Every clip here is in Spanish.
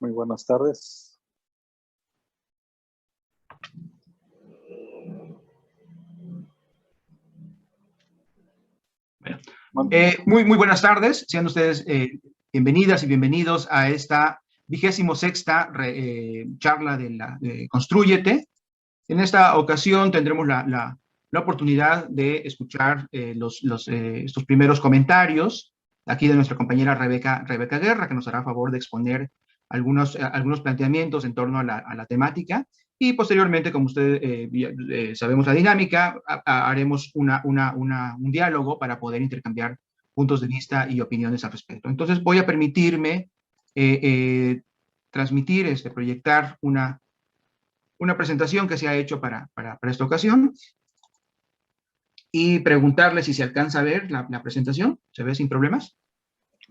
Muy buenas tardes. Muy buenas tardes. Sean ustedes bienvenidas y bienvenidos a esta 26ª charla de Constrúyete. En esta ocasión tendremos la oportunidad de escuchar estos primeros comentarios aquí de nuestra compañera Rebeca Guerra, que nos hará favor de exponer algunos planteamientos en torno a la temática. Y posteriormente, como ustedes sabemos la dinámica, haremos un diálogo para poder intercambiar puntos de vista y opiniones al respecto. Entonces voy a permitirme transmitir, proyectar una presentación que se ha hecho para esta ocasión y preguntarle si se alcanza a ver la presentación. ¿Se ve sin problemas?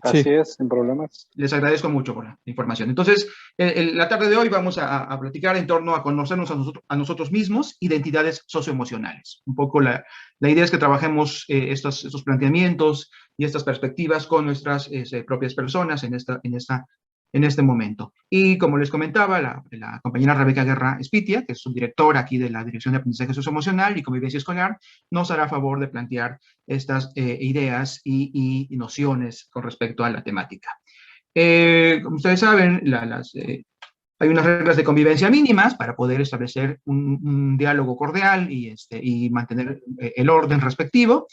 Así sí. Es, sin problemas. Les agradezco mucho por la información. Entonces, la tarde de hoy vamos a platicar en torno a conocernos a nosotros mismos, identidades socioemocionales. Un poco la idea es que trabajemos estos planteamientos y estas perspectivas con nuestras propias personas en este momento. Y como les comentaba, la compañera Rebeca Guerra Espitia, que es subdirectora aquí de la Dirección de Aprendizaje Socioemocional y Convivencia Escolar, nos hará favor de plantear estas ideas y nociones con respecto a la temática. Como ustedes saben, hay unas reglas de convivencia mínimas para poder establecer un diálogo cordial y mantener el orden respectivo.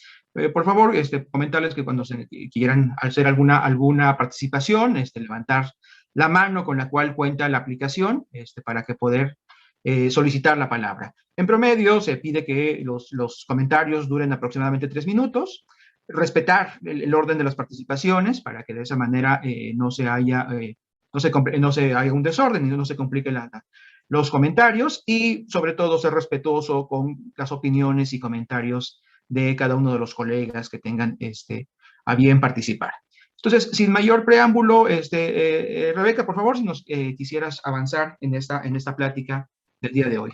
Por favor, comentarles que cuando quieran hacer alguna participación, levantar la mano con la cual cuenta la aplicación para que poder solicitar la palabra. En promedio, se pide que los comentarios duren aproximadamente 3 minutos. Respetar el orden de las participaciones para que de esa manera no se haya un desorden y no se complique los comentarios, y sobre todo ser respetuoso con las opiniones y comentarios de cada uno de los colegas que tengan a bien participar. Entonces, sin mayor preámbulo, Rebeca, por favor, si nos quisieras avanzar en esta plática del día de hoy.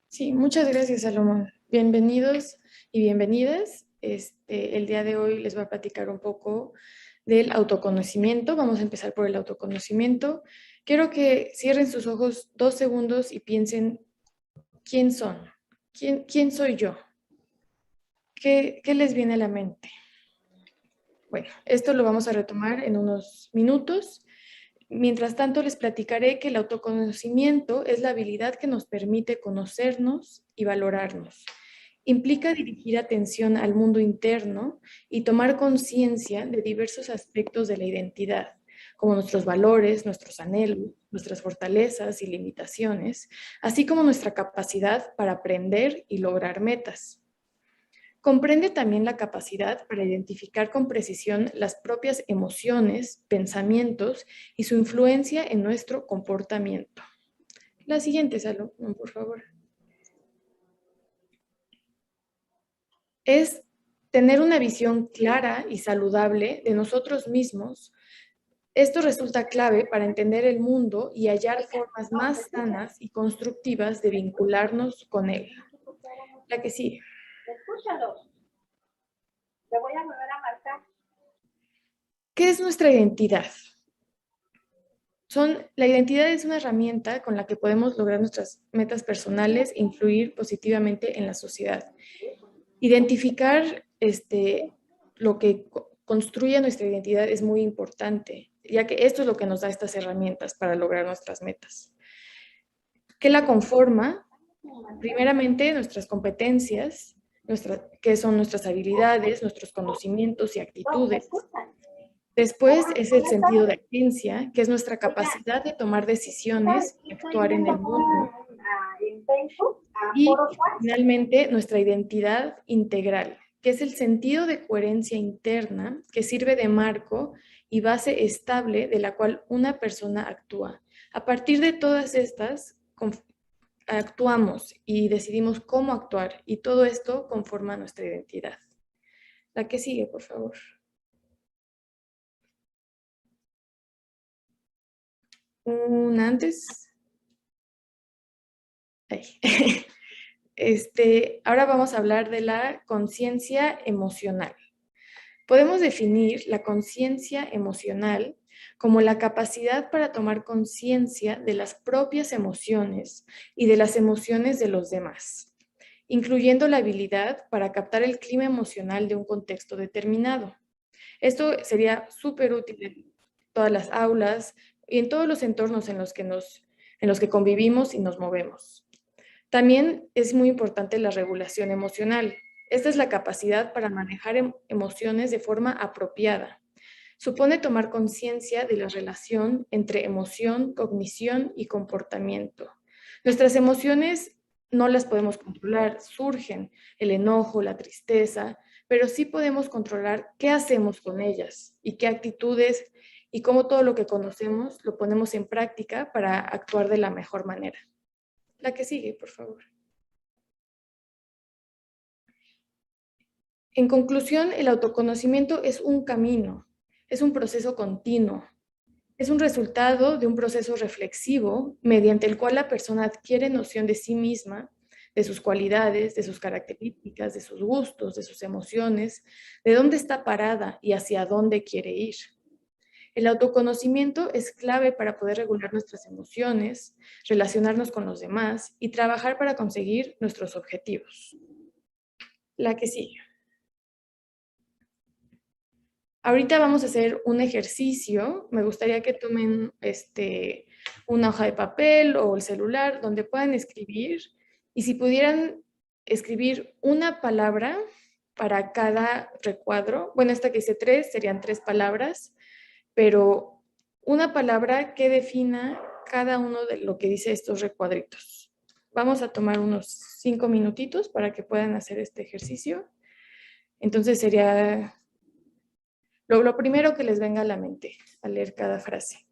Sí, muchas gracias, Salomón. Bienvenidos y bienvenidas. El día de hoy les voy a platicar un poco del autoconocimiento. Vamos a empezar por el autoconocimiento. Quiero que cierren sus ojos 2 segundos y piensen, ¿quién son? ¿Quién soy yo? ¿Qué les viene a la mente? Bueno, esto lo vamos a retomar en unos minutos. Mientras tanto, les platicaré que el autoconocimiento es la habilidad que nos permite conocernos y valorarnos. Implica dirigir atención al mundo interno y tomar conciencia de diversos aspectos de la identidad, como nuestros valores, nuestros anhelos, nuestras fortalezas y limitaciones, así como nuestra capacidad para aprender y lograr metas. Comprende también la capacidad para identificar con precisión las propias emociones, pensamientos y su influencia en nuestro comportamiento. La siguiente, Salomón, por favor. Es tener una visión clara y saludable de nosotros mismos. Esto resulta clave para entender el mundo y hallar formas más sanas y constructivas de vincularnos con él. La que sigue. Escúchalos. Te voy a volver a marcar. ¿Qué es nuestra identidad? La identidad es una herramienta con la que podemos lograr nuestras metas personales e influir positivamente en la sociedad. Identificar lo que construye nuestra identidad es muy importante, ya que esto es lo que nos da estas herramientas para lograr nuestras metas. ¿Qué la conforma? Primeramente, nuestras competencias, que son nuestras habilidades, nuestros conocimientos y actitudes. Después es el sentido de agencia, que es nuestra capacidad de tomar decisiones y actuar en el mundo. Y finalmente, nuestra identidad integral, que es el sentido de coherencia interna que sirve de marco y base estable de la cual una persona actúa. A partir de todas estas, actuamos y decidimos cómo actuar, y todo esto conforma nuestra identidad. La que sigue, por favor. Una antes. Ahora vamos a hablar de la conciencia emocional. Podemos definir la conciencia emocional como la capacidad para tomar conciencia de las propias emociones y de las emociones de los demás, incluyendo la habilidad para captar el clima emocional de un contexto determinado. Esto sería súper útil en todas las aulas y en todos los entornos en los que convivimos y nos movemos. También es muy importante la regulación emocional. Esta es la capacidad para manejar emociones de forma apropiada. Supone tomar conciencia de la relación entre emoción, cognición y comportamiento. Nuestras emociones no las podemos controlar, surgen el enojo, la tristeza, pero sí podemos controlar qué hacemos con ellas y qué actitudes y cómo todo lo que conocemos lo ponemos en práctica para actuar de la mejor manera. La que sigue, por favor. En conclusión, el autoconocimiento es un camino, es un proceso continuo, es un resultado de un proceso reflexivo mediante el cual la persona adquiere noción de sí misma, de sus cualidades, de sus características, de sus gustos, de sus emociones, de dónde está parada y hacia dónde quiere ir. El autoconocimiento es clave para poder regular nuestras emociones, relacionarnos con los demás y trabajar para conseguir nuestros objetivos. La que sigue. Ahorita vamos a hacer un ejercicio. Me gustaría que tomen una hoja de papel o el celular donde puedan escribir. Y si pudieran escribir una palabra para cada recuadro. Bueno, esta que hice 3, serían 3 palabras, pero una palabra que defina cada uno de lo que dice estos recuadritos. Vamos a tomar unos 5 minutitos para que puedan hacer este ejercicio. Entonces sería lo primero que les venga a la mente al leer cada frase.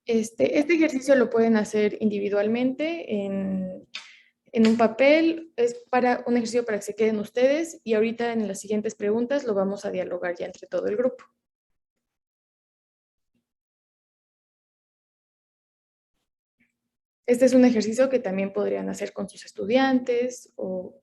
Este ejercicio lo pueden hacer individualmente en un papel. Es para un ejercicio para que se queden ustedes y ahorita en las siguientes preguntas lo vamos a dialogar ya entre todo el grupo. Este es un ejercicio que también podrían hacer con sus estudiantes o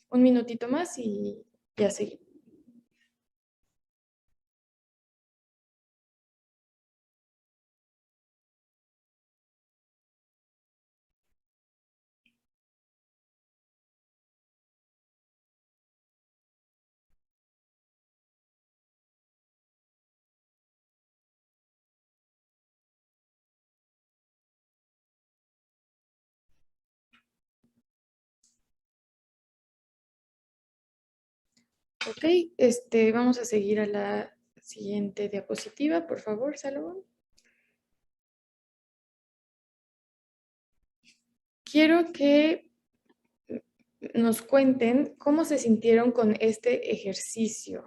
Un minutito más y ya seguimos. Ok, vamos a seguir a la siguiente diapositiva, por favor, Salomón. Quiero que nos cuenten cómo se sintieron con este ejercicio.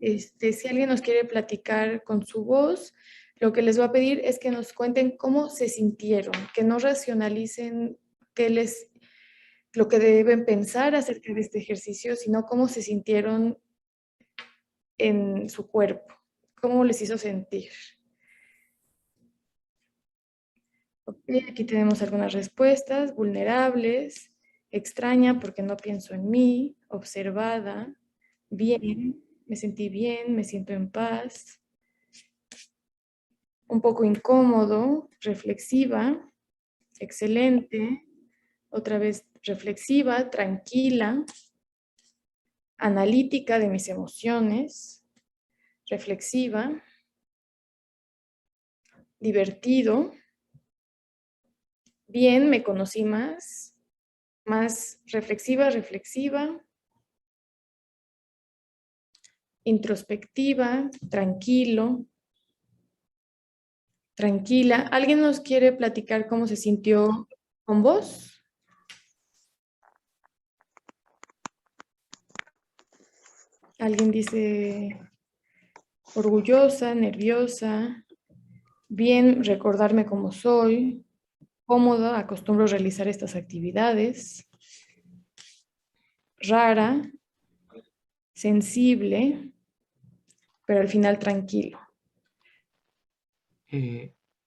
Si alguien nos quiere platicar con su voz, lo que les voy a pedir es que nos cuenten cómo se sintieron, que no racionalicen lo que deben pensar acerca de este ejercicio, sino cómo se sintieron en su cuerpo, cómo les hizo sentir. Ok, aquí tenemos algunas respuestas: vulnerables, extraña porque no pienso en mí, observada, bien, me sentí bien, me siento en paz, un poco incómodo, reflexiva, excelente, otra vez reflexiva, tranquila, analítica de mis emociones, reflexiva, divertido, bien, me conocí más reflexiva, introspectiva, tranquilo, tranquila. ¿Alguien nos quiere platicar cómo se sintió con vos? Alguien dice orgullosa, nerviosa, bien, recordarme cómo soy, cómoda, acostumbro a realizar estas actividades, rara, sensible, pero al final tranquilo.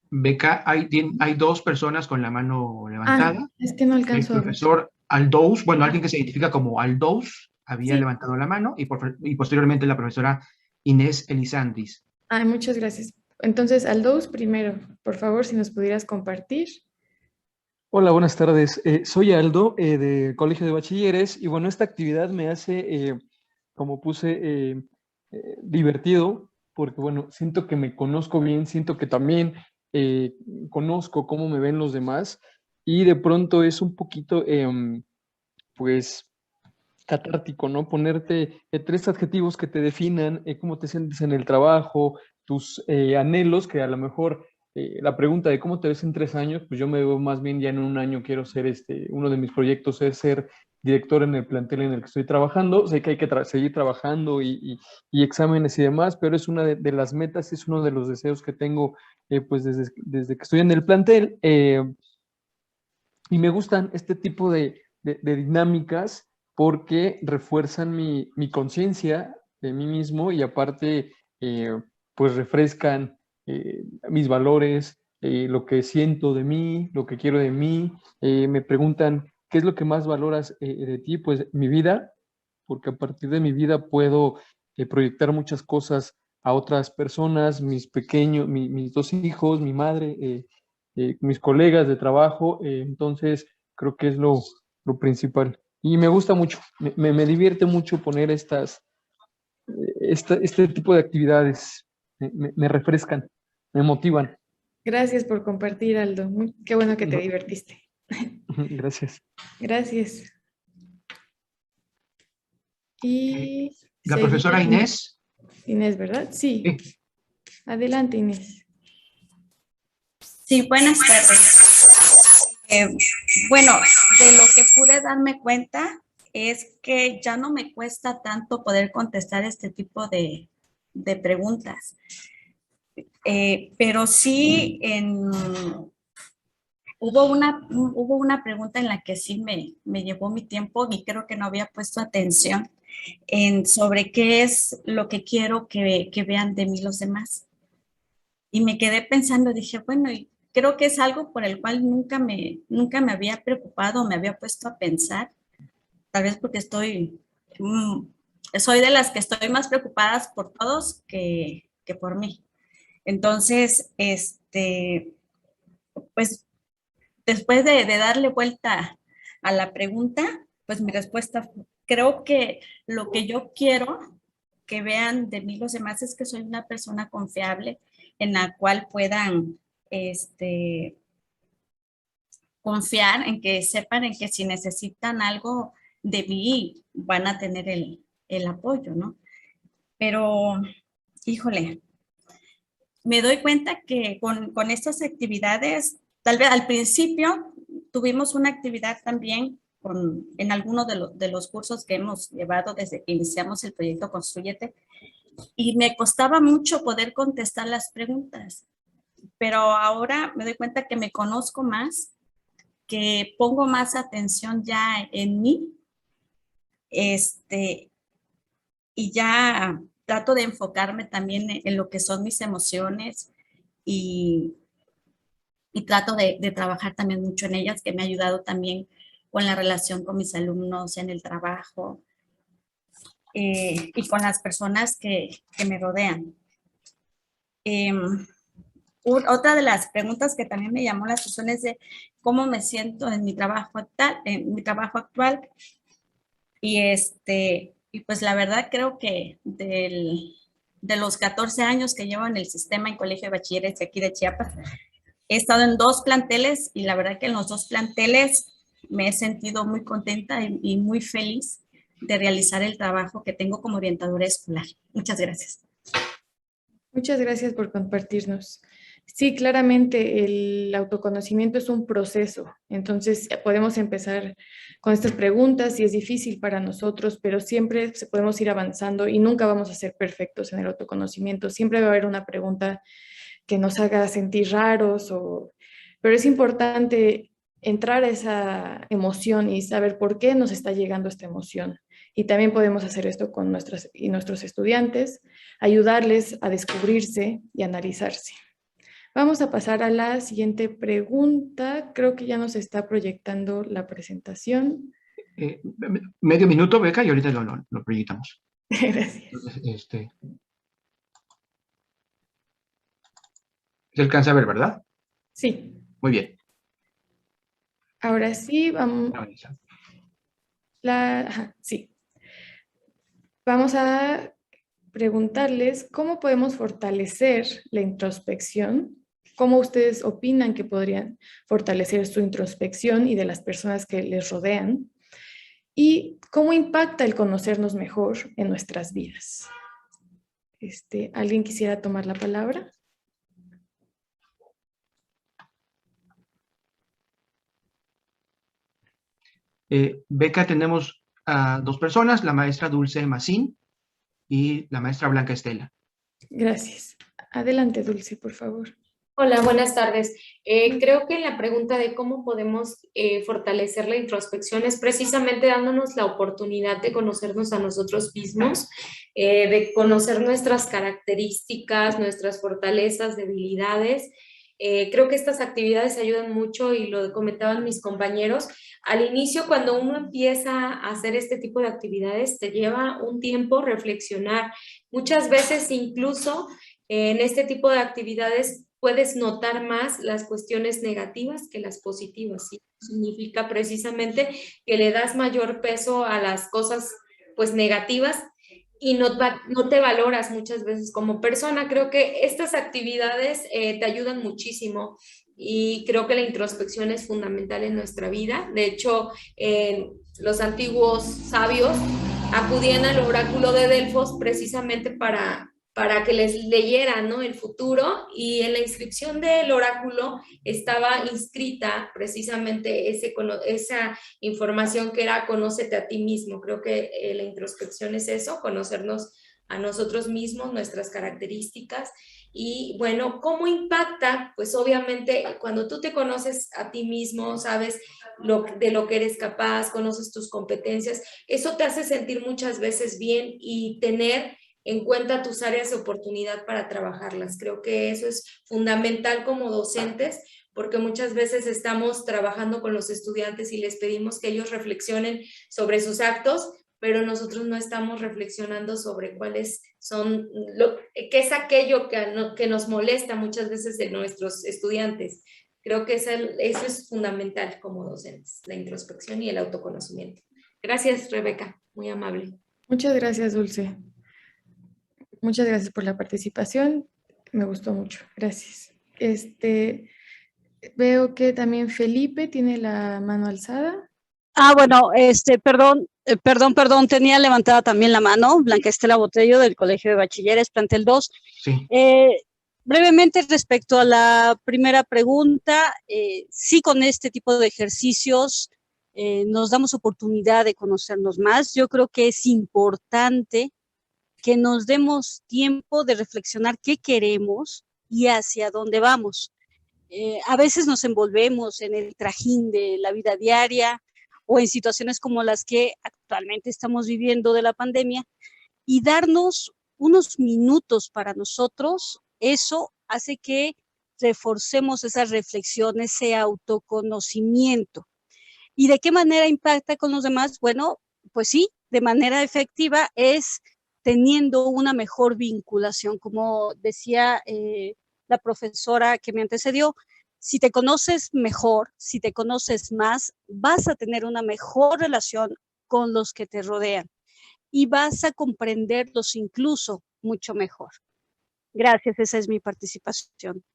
Beca, hay dos personas con la mano levantada. Es que no El alcanzo a ver. profesor Aldous, bueno, alguien que se identifica como Aldous, había Sí. levantado la mano, y posteriormente la profesora Inés Elisandris. Muchas gracias. Entonces, Aldous primero, por favor, si nos pudieras compartir. Hola, buenas tardes. Soy Aldo, del Colegio de Bachilleres, y bueno, esta actividad me hace, como puse, divertido, porque bueno, siento que me conozco bien, siento que también conozco cómo me ven los demás, y de pronto es un poquito, pues, catártico, ¿no? Ponerte 3 adjetivos que te definan, cómo te sientes en el trabajo, tus anhelos, que a lo mejor la pregunta de cómo te ves en 3 años, pues yo me veo más bien ya en un año quiero ser, uno de mis proyectos es ser director en el plantel en el que estoy trabajando. Sé que hay que seguir trabajando y exámenes y demás, pero es una de las metas, es uno de los deseos que tengo pues desde que estoy en el plantel. Y me gustan este tipo de dinámicas porque refuerzan mi conciencia de mí mismo y aparte, pues refrescan mis valores, lo que siento de mí, lo que quiero de mí. Me preguntan, ¿qué es lo que más valoras de ti? Pues mi vida, porque a partir de mi vida puedo proyectar muchas cosas a otras personas, mis 2 hijos, mi madre, mis colegas de trabajo. Entonces creo que es lo principal. Y me gusta mucho, me divierte mucho poner este tipo de actividades. Me refrescan, me motivan. Gracias por compartir, Aldo. Qué bueno que te No. divertiste. Gracias. Gracias. Y La profesora Inés. Inés, ¿verdad? Sí. Adelante, Inés. Sí, buenas tardes. Bueno, de lo que pude darme cuenta es que ya no me cuesta tanto poder contestar este tipo de de preguntas. Pero sí hubo una pregunta en la que sí me llevó mi tiempo y creo que no había puesto atención sobre qué es lo que quiero que vean de mí los demás. Y me quedé pensando, dije, bueno, y creo que es algo por el cual nunca me había preocupado, me había puesto a pensar, tal vez porque soy de las que estoy más preocupadas por todos que por mí. Entonces, pues después de darle vuelta a la pregunta, pues mi respuesta fue, creo que lo que yo quiero que vean de mí los demás es que soy una persona confiable en la cual puedan confiar, en que sepan en que si necesitan algo de mí van a tener el apoyo, ¿no? Pero, híjole, me doy cuenta que con estas actividades, tal vez al principio tuvimos una actividad también en alguno de los cursos que hemos llevado desde que iniciamos el proyecto Constrúyete, y me costaba mucho poder contestar las preguntas, pero ahora me doy cuenta que me conozco más, que pongo más atención ya en mí, y ya trato de enfocarme también en lo que son mis emociones y trato de trabajar también mucho en ellas, que me ha ayudado también con la relación con mis alumnos en el trabajo y con las personas que me rodean. Otra de las preguntas que también me llamó la atención es de cómo me siento en mi trabajo actual. Y pues la verdad creo que de los 14 años que llevo en el sistema en Colegio de Bachilleres de aquí de Chiapas, he estado en 2 planteles y la verdad que en los 2 planteles me he sentido muy contenta y muy feliz de realizar el trabajo que tengo como orientadora escolar. Muchas gracias. Muchas gracias por compartirnos. Sí, claramente el autoconocimiento es un proceso, entonces podemos empezar con estas preguntas y es difícil para nosotros, pero siempre podemos ir avanzando y nunca vamos a ser perfectos en el autoconocimiento. Siempre va a haber una pregunta que nos haga sentir raros, pero es importante entrar a esa emoción y saber por qué nos está llegando esta emoción. Y también podemos hacer esto con nuestros estudiantes, ayudarles a descubrirse y analizarse. Vamos a pasar a la siguiente pregunta. Creo que ya nos está proyectando la presentación. Medio minuto, Beca, y ahorita lo proyectamos. Gracias. Se alcanza a ver, ¿verdad? Sí. Muy bien. Ahora sí, vamos. Sí. Vamos a preguntarles cómo podemos fortalecer la introspección, cómo ustedes opinan que podrían fortalecer su introspección y de las personas que les rodean, y cómo impacta el conocernos mejor en nuestras vidas. ¿Alguien quisiera tomar la palabra? Beca, tenemos a 2 personas, la maestra Dulce Macín y la maestra Blanca Estela. Gracias. Adelante, Dulce, por favor. Hola, buenas tardes. Creo que la pregunta de cómo podemos fortalecer la introspección es precisamente dándonos la oportunidad de conocernos a nosotros mismos, de conocer nuestras características, nuestras fortalezas, debilidades. Creo que estas actividades ayudan mucho y lo comentaban mis compañeros. Al inicio, cuando uno empieza a hacer este tipo de actividades, te lleva un tiempo reflexionar. Muchas veces incluso en este tipo de actividades puedes notar más las cuestiones negativas que las positivas. ¿Sí? Significa precisamente que le das mayor peso a las cosas pues negativas y no te valoras muchas veces como persona. Creo que estas actividades te ayudan muchísimo y creo que la introspección es fundamental en nuestra vida. De hecho, los antiguos sabios acudían al oráculo de Delfos precisamente para que les leyeran, ¿no?, el futuro, y en la inscripción del oráculo estaba inscrita precisamente esa información que era conócete a ti mismo. Creo que la introspección es eso, conocernos a nosotros mismos, nuestras características. Y bueno, ¿cómo impacta? Pues obviamente cuando tú te conoces a ti mismo, sabes de lo que eres capaz, conoces tus competencias, eso te hace sentir muchas veces bien y tener en cuenta tus áreas de oportunidad para trabajarlas. Creo que eso es fundamental como docentes, porque muchas veces estamos trabajando con los estudiantes y les pedimos que ellos reflexionen sobre sus actos, pero nosotros no estamos reflexionando sobre cuáles son, qué es aquello que nos molesta muchas veces de nuestros estudiantes. Creo que eso es fundamental como docentes, la introspección y el autoconocimiento. Gracias, Rebeca, muy amable. Muchas gracias, Dulce. Muchas gracias por la participación. Me gustó mucho. Gracias. Veo que también Felipe tiene la mano alzada. Bueno, perdón, tenía levantada también la mano, Blanca Estela Botello del Colegio de Bachilleres, plantel 2. Sí. Brevemente respecto a la primera pregunta, sí, con este tipo de ejercicios nos damos oportunidad de conocernos más. Yo creo que es importante que nos demos tiempo de reflexionar qué queremos y hacia dónde vamos. A veces nos envolvemos en el trajín de la vida diaria o en situaciones como las que actualmente estamos viviendo de la pandemia, y darnos unos minutos para nosotros, eso hace que reforcemos esa reflexión, ese autoconocimiento. ¿Y de qué manera impacta con los demás? Bueno, pues sí, de manera efectiva es teniendo una mejor vinculación. Como decía la profesora que me antecedió, si te conoces mejor, si te conoces más, vas a tener una mejor relación con los que te rodean y vas a comprenderlos incluso mucho mejor. Gracias, esa es mi participación.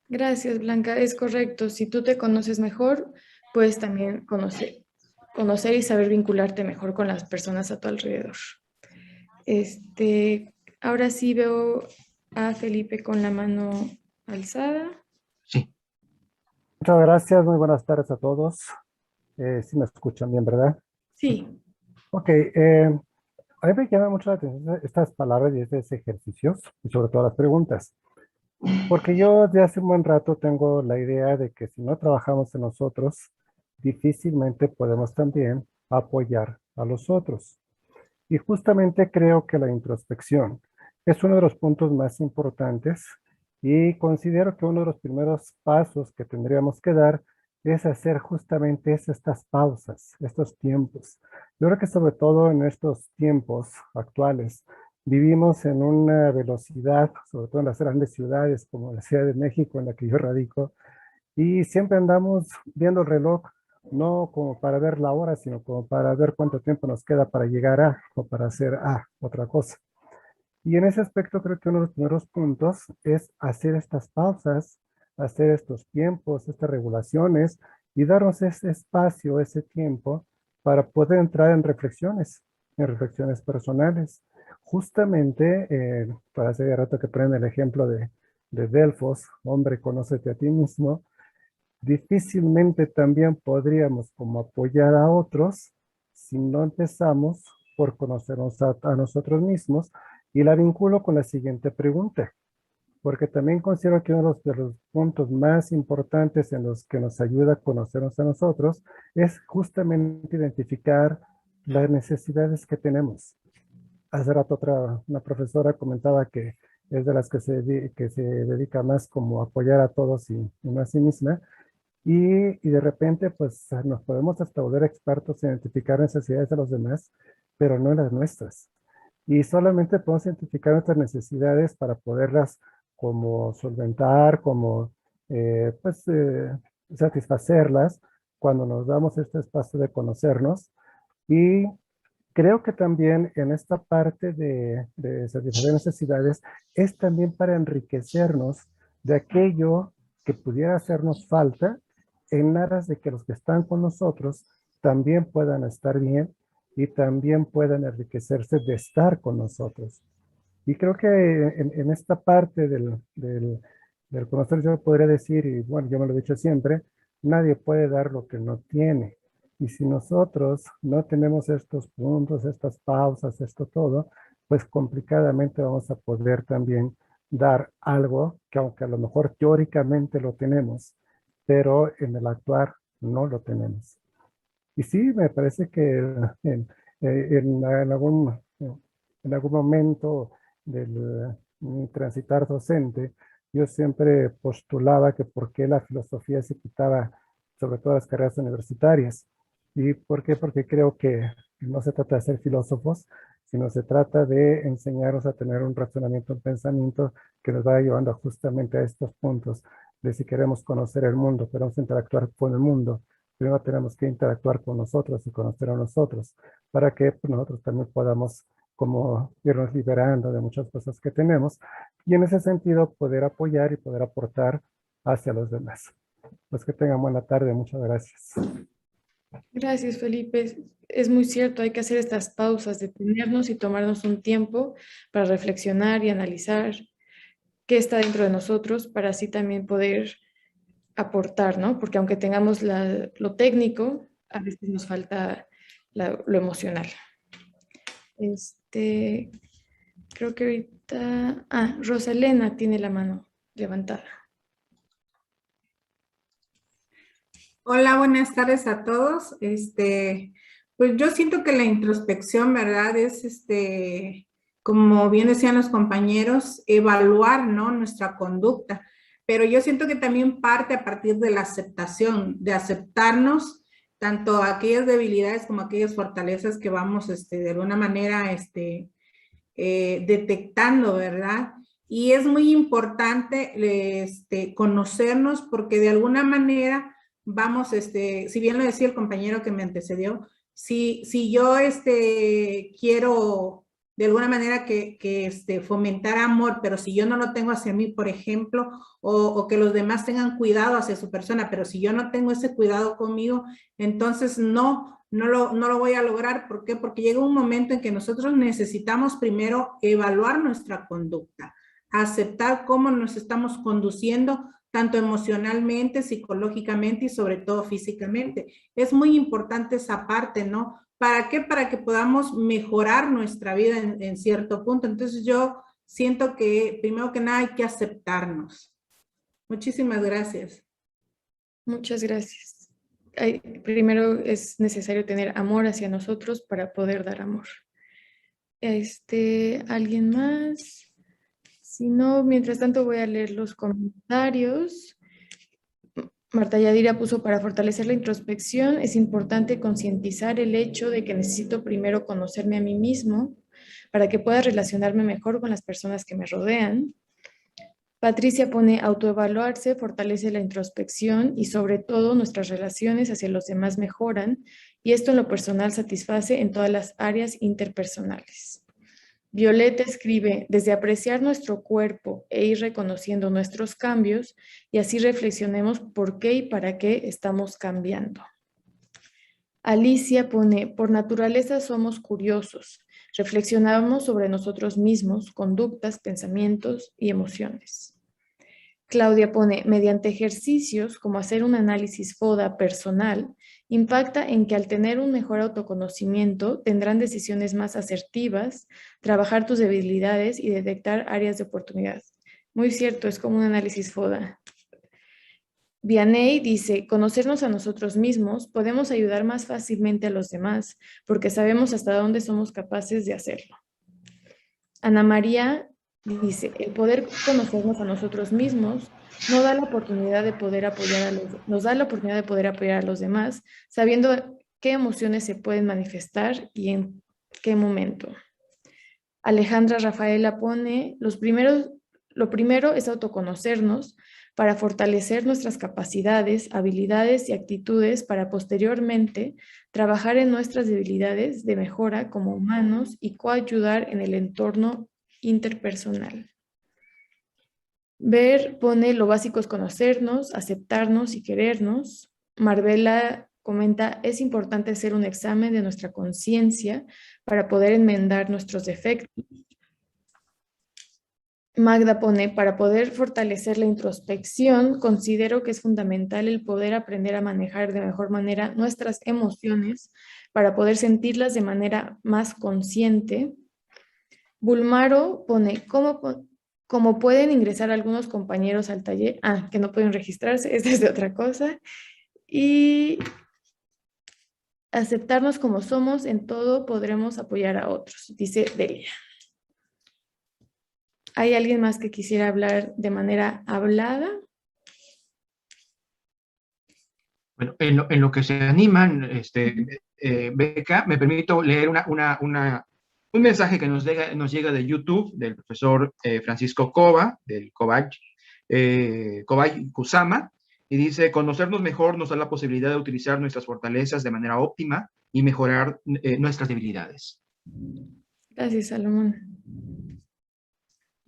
Gracias, Blanca. Es correcto. Si tú te conoces mejor, puedes también conocer y saber vincularte mejor con las personas a tu alrededor. Ahora sí veo a Felipe con la mano alzada. Sí. Muchas gracias, muy buenas tardes a todos. Sí me escuchan bien, ¿verdad? Sí. Ok, a mí me llama mucho la atención estas palabras y estos ejercicios, y sobre todo las preguntas. Porque yo de hace un buen rato tengo la idea de que si no trabajamos en nosotros, difícilmente podemos también apoyar a los otros. Y justamente creo que la introspección es uno de los puntos más importantes y considero que uno de los primeros pasos que tendríamos que dar es hacer justamente estas pausas, estos tiempos. Yo creo que sobre todo en estos tiempos actuales vivimos en una velocidad, sobre todo en las grandes ciudades como la Ciudad de México en la que yo radico, y siempre andamos viendo el reloj, no como para ver la hora, sino como para ver cuánto tiempo nos queda para llegar a o para hacer otra cosa. Y en ese aspecto creo que uno de los primeros puntos es hacer estas pausas, hacer estos tiempos, estas regulaciones y darnos ese espacio, ese tiempo para poder entrar en reflexiones personales. Justamente, para hace rato que ponen el ejemplo de Delfos, hombre, conócete a ti mismo, difícilmente también podríamos como apoyar a otros si no empezamos por conocernos a nosotros mismos, y la vinculo con la siguiente pregunta, porque también considero que uno de los puntos más importantes en los que nos ayuda a conocernos a nosotros es justamente identificar las necesidades que tenemos. Hace rato una profesora comentaba que es de las que se dedica más como a apoyar a todos y no a sí misma. Y de repente, pues nos podemos hasta volver expertos en identificar necesidades de los demás, pero no las nuestras. Y solamente podemos identificar nuestras necesidades para poderlas como solventar, como satisfacerlas cuando nos damos este espacio de conocernos. Y creo que también en esta parte de satisfacer necesidades es también para enriquecernos de aquello que pudiera hacernos falta en aras de que los que están con nosotros también puedan estar bien y también puedan enriquecerse de estar con nosotros. Y creo que en esta parte del conocer yo podría decir, y bueno, yo me lo he dicho siempre, nadie puede dar lo que no tiene. Y si nosotros no tenemos estos puntos, estas pausas, esto todo, pues complicadamente vamos a poder también dar algo que aunque a lo mejor teóricamente lo tenemos, pero en el actuar no lo tenemos. Y sí, me parece que en algún momento del mi transitar docente, yo siempre postulaba que por qué la filosofía se quitaba sobre todo las carreras universitarias. ¿Y por qué? Porque creo que no se trata de ser filósofos, sino se trata de enseñarnos a tener un razonamiento, un pensamiento que nos vaya llevando justamente a estos puntos de si queremos conocer el mundo, queremos interactuar con el mundo, primero tenemos que interactuar con nosotros y conocer a nosotros, para que pues, nosotros también podamos como irnos liberando de muchas cosas que tenemos y en ese sentido poder apoyar y poder aportar hacia los demás. Pues que tengan buena tarde, muchas gracias. Gracias, Felipe. Es muy cierto, hay que hacer estas pausas, detenernos y tomarnos un tiempo para reflexionar y analizar qué está dentro de nosotros para así también poder aportar, ¿no? Porque aunque tengamos lo técnico, a veces nos falta lo emocional. Creo que ahorita... Rosalena tiene la mano levantada. Hola, buenas tardes a todos. Pues yo siento que la introspección, ¿verdad? Es, como bien decían los compañeros, evaluar, ¿no? Nuestra conducta. Pero yo siento que también parte a partir de la aceptación, de aceptarnos tanto aquellas debilidades como aquellas fortalezas que vamos, de alguna manera, detectando, ¿verdad? Y es muy importante, conocernos porque de alguna manera vamos, si bien lo decía el compañero que me antecedió, si yo quiero de alguna manera que fomentar amor, pero si yo no lo tengo hacia mí, por ejemplo, o que los demás tengan cuidado hacia su persona, pero si yo no tengo ese cuidado conmigo, entonces no lo voy a lograr. ¿Por qué? Porque llega un momento en que nosotros necesitamos primero evaluar nuestra conducta, aceptar cómo nos estamos conduciendo, tanto emocionalmente, psicológicamente y sobre todo físicamente. Es muy importante esa parte, ¿no? ¿Para qué? Para que podamos mejorar nuestra vida en cierto punto. Entonces yo siento que primero que nada hay que aceptarnos. Muchísimas gracias. Muchas gracias. Primero es necesario tener amor hacia nosotros para poder dar amor. ¿Alguien más? Si no, mientras tanto voy a leer los comentarios. Marta Yadira puso: para fortalecer la introspección es importante concientizar el hecho de que necesito primero conocerme a mí mismo para que pueda relacionarme mejor con las personas que me rodean. Patricia pone: autoevaluarse fortalece la introspección y sobre todo nuestras relaciones hacia los demás mejoran y esto en lo personal satisface en todas las áreas interpersonales. Violeta escribe: desde apreciar nuestro cuerpo e ir reconociendo nuestros cambios y así reflexionemos por qué y para qué estamos cambiando. Alicia pone: por naturaleza somos curiosos, reflexionamos sobre nosotros mismos, conductas, pensamientos y emociones. Claudia pone: mediante ejercicios como hacer un análisis FODA personal, impacta en que al tener un mejor autoconocimiento tendrán decisiones más asertivas, trabajar tus debilidades y detectar áreas de oportunidad. Muy cierto, es como un análisis FODA. Vianey dice: conocernos a nosotros mismos podemos ayudar más fácilmente a los demás porque sabemos hasta dónde somos capaces de hacerlo. Ana María dice: el poder conocernos a nosotros mismos nos da la oportunidad de poder apoyar a los demás, sabiendo qué emociones se pueden manifestar y en qué momento. Alejandra Rafaela pone: lo primero es autoconocernos para fortalecer nuestras capacidades, habilidades y actitudes para posteriormente trabajar en nuestras debilidades de mejora como humanos y coayudar en el entorno interpersonal. Ver pone: lo básico es conocernos, aceptarnos y querernos. Marbella comenta: es importante hacer un examen de nuestra conciencia para poder enmendar nuestros defectos. Magda pone: para poder fortalecer la introspección, considero que es fundamental el poder aprender a manejar de mejor manera nuestras emociones para poder sentirlas de manera más consciente. Bulmaro pone, ¿cómo pueden ingresar algunos compañeros al taller? Ah, que no pueden registrarse, esta es de otra cosa. Y aceptarnos como somos, en todo podremos apoyar a otros, dice Delia. ¿Hay alguien más que quisiera hablar de manera hablada? Bueno, en lo que se animan, Beca, me permito leer un mensaje que nos llega de YouTube del profesor Francisco Cova, del Cobay Kusama, y dice: conocernos mejor nos da la posibilidad de utilizar nuestras fortalezas de manera óptima y mejorar nuestras debilidades. Gracias, Salomón.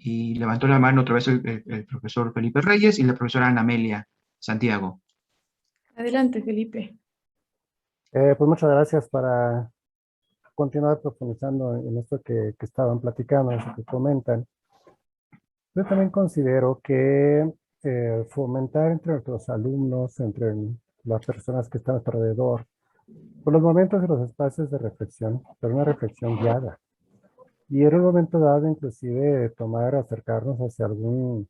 Y levantó la mano otra vez el profesor Felipe Reyes y la profesora Ana Amelia Santiago. Adelante, Felipe. Pues muchas gracias. Para continuar profundizando en esto que estaban platicando, eso que comentan. Yo también considero que fomentar entre nuestros alumnos, entre las personas que están alrededor, por los momentos y los espacios de reflexión, pero una reflexión guiada. Y en un momento dado, inclusive, acercarnos hacia algún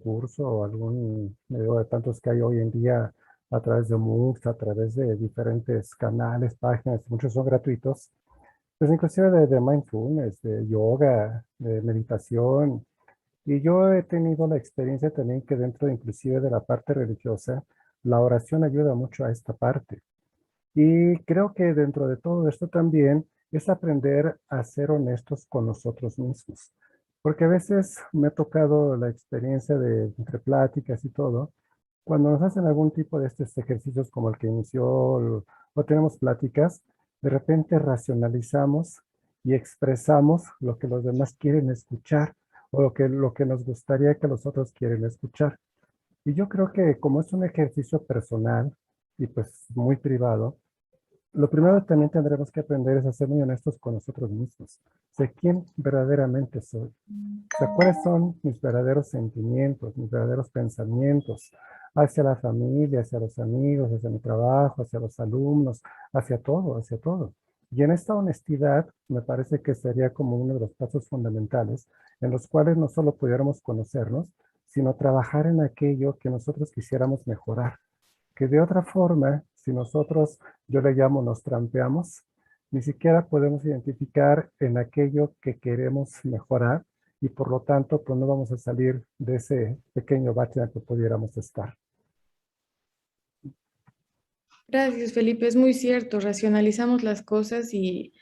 curso o algún medio de tantos que hay hoy en día a través de MOOCs, a través de diferentes canales, páginas, muchos son gratuitos, pues inclusive de mindfulness, de yoga, de meditación. Y yo he tenido la experiencia también que dentro inclusive de la parte religiosa, la oración ayuda mucho a esta parte. Y creo que dentro de todo esto también es aprender a ser honestos con nosotros mismos. Porque a veces me ha tocado la experiencia de entre pláticas y todo, cuando nos hacen algún tipo de estos ejercicios como el que inició o tenemos pláticas, de repente racionalizamos y expresamos lo que los demás quieren escuchar o lo que nos gustaría que los otros quieren escuchar. Y yo creo que como es un ejercicio personal y pues muy privado, lo primero que también tendremos que aprender es a ser muy honestos con nosotros mismos. Sé quién verdaderamente soy. O sea, cuáles son mis verdaderos sentimientos, mis verdaderos pensamientos hacia la familia, hacia los amigos, hacia mi trabajo, hacia los alumnos, hacia todo, hacia todo. Y en esta honestidad me parece que sería como uno de los pasos fundamentales en los cuales no solo pudiéramos conocernos, sino trabajar en aquello que nosotros quisiéramos mejorar. Que de otra forma, si nosotros, yo le llamo, nos trampeamos, ni siquiera podemos identificar en aquello que queremos mejorar y por lo tanto, pues no vamos a salir de ese pequeño bache en el que pudiéramos estar. Gracias, Felipe. Es muy cierto. Racionalizamos las cosas y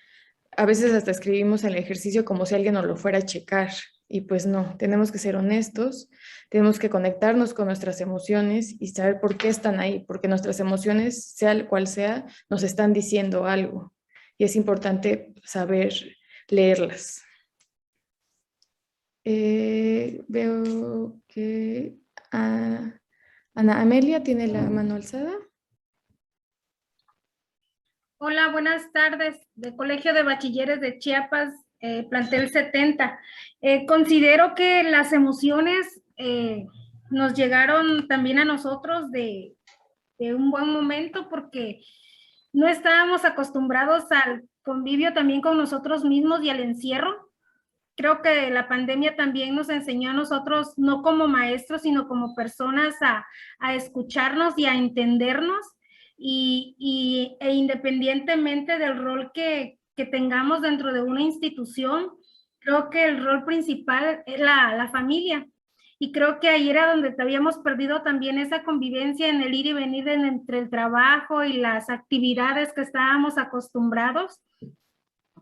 a veces hasta escribimos el ejercicio como si alguien nos lo fuera a checar. Y pues no, tenemos que ser honestos, tenemos que conectarnos con nuestras emociones y saber por qué están ahí, porque nuestras emociones, sea cual sea, nos están diciendo algo. Y es importante saber leerlas. Veo que Ana Amelia tiene la mano alzada. Hola, buenas tardes, del Colegio de Bachilleres de Chiapas, plantel 70. Considero que las emociones nos llegaron también a nosotros de un buen momento porque no estábamos acostumbrados al convivio también con nosotros mismos y al encierro. Creo que la pandemia también nos enseñó a nosotros, no como maestros, sino como personas a escucharnos y a entendernos. E independientemente del rol que tengamos dentro de una institución, creo que el rol principal es la familia. Y creo que ahí era donde habíamos perdido también esa convivencia en el ir y venir entre el trabajo y las actividades que estábamos acostumbrados.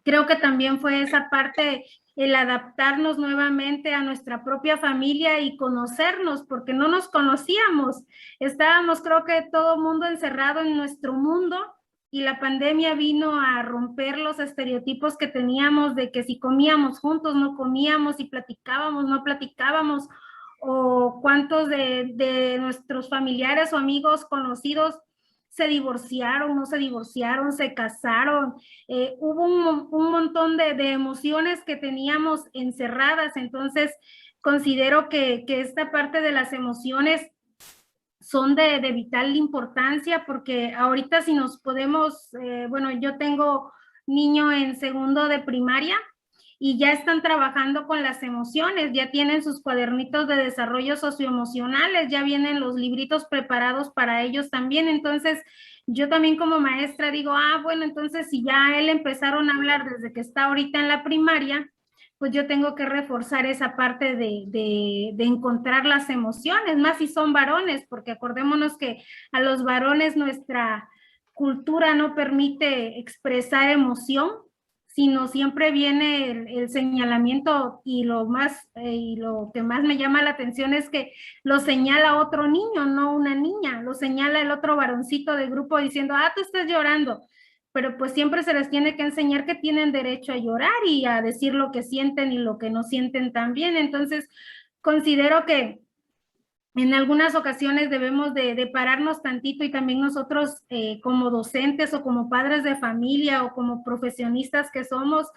Creo que también fue esa parte, el adaptarnos nuevamente a nuestra propia familia y conocernos, porque no nos conocíamos. Estábamos, creo que todo mundo encerrado en nuestro mundo y la pandemia vino a romper los estereotipos que teníamos de que si comíamos juntos, no comíamos, si platicábamos, no platicábamos, o cuántos de nuestros familiares o amigos conocidos se divorciaron, no se divorciaron, se casaron. Hubo un montón de emociones que teníamos encerradas. Entonces, considero que esta parte de las emociones son de vital importancia porque ahorita si nos podemos, bueno, yo tengo niño en segundo de primaria y ya están trabajando con las emociones, ya tienen sus cuadernitos de desarrollo socioemocionales, ya vienen los libritos preparados para ellos también. Entonces, yo también como maestra digo, bueno, entonces si ya él empezaron a hablar desde que está ahorita en la primaria, pues yo tengo que reforzar esa parte de encontrar las emociones, más si son varones, porque acordémonos que a los varones nuestra cultura no permite expresar emoción, sino siempre viene el señalamiento y lo que más me llama la atención es que lo señala otro niño, no una niña, lo señala el otro varoncito del grupo diciendo, tú estás llorando, pero pues siempre se les tiene que enseñar que tienen derecho a llorar y a decir lo que sienten y lo que no sienten también. Entonces, considero que en algunas ocasiones debemos de pararnos tantito y también nosotros como docentes o como padres de familia o como profesionistas que somos,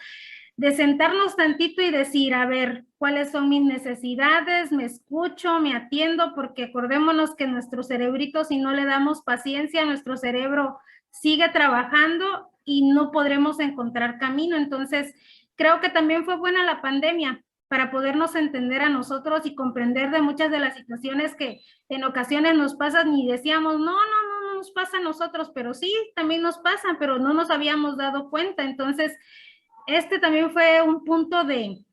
de sentarnos tantito y decir, a ver, ¿cuáles son mis necesidades? Me escucho, me atiendo, porque acordémonos que nuestro cerebrito, si no le damos paciencia, nuestro cerebro sigue trabajando y no podremos encontrar camino. Entonces, creo que también fue buena la pandemia para podernos entender a nosotros y comprender de muchas de las situaciones que en ocasiones nos pasan y decíamos, no nos pasa a nosotros, pero sí, también nos pasan, pero no nos habíamos dado cuenta. Entonces, este también fue un punto de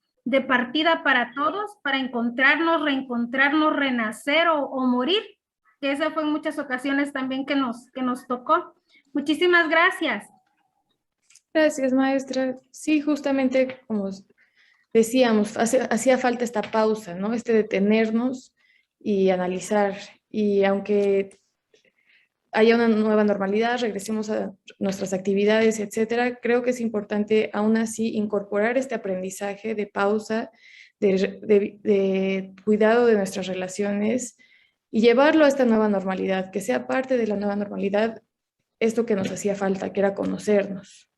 partida para todos, para encontrarnos, reencontrarnos, renacer o morir, que eso fue en muchas ocasiones también que nos tocó. Muchísimas gracias. Gracias, maestra. Sí, justamente como decíamos, hacía falta esta pausa, ¿no? Detenernos y analizar. Y aunque haya una nueva normalidad, regresemos a nuestras actividades, etcétera, creo que es importante aún así incorporar este aprendizaje de pausa, de cuidado de nuestras relaciones y llevarlo a esta nueva normalidad, que sea parte de la nueva normalidad esto que nos hacía falta, que era conocernos.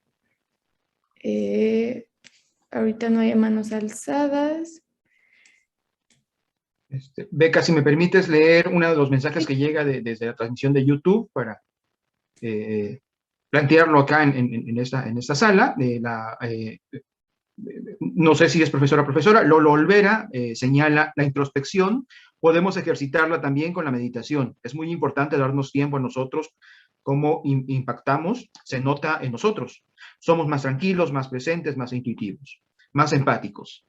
Ahorita no hay manos alzadas. Beca, si me permites leer uno de los mensajes que llega desde la transmisión de YouTube para plantearlo acá en esta sala. No sé si es profesora o profesora. Lolo Olvera señala la introspección. Podemos ejercitarla también con la meditación. Es muy importante darnos tiempo a nosotros. Cómo impactamos, se nota en nosotros. Somos más tranquilos, más presentes, más intuitivos, más empáticos.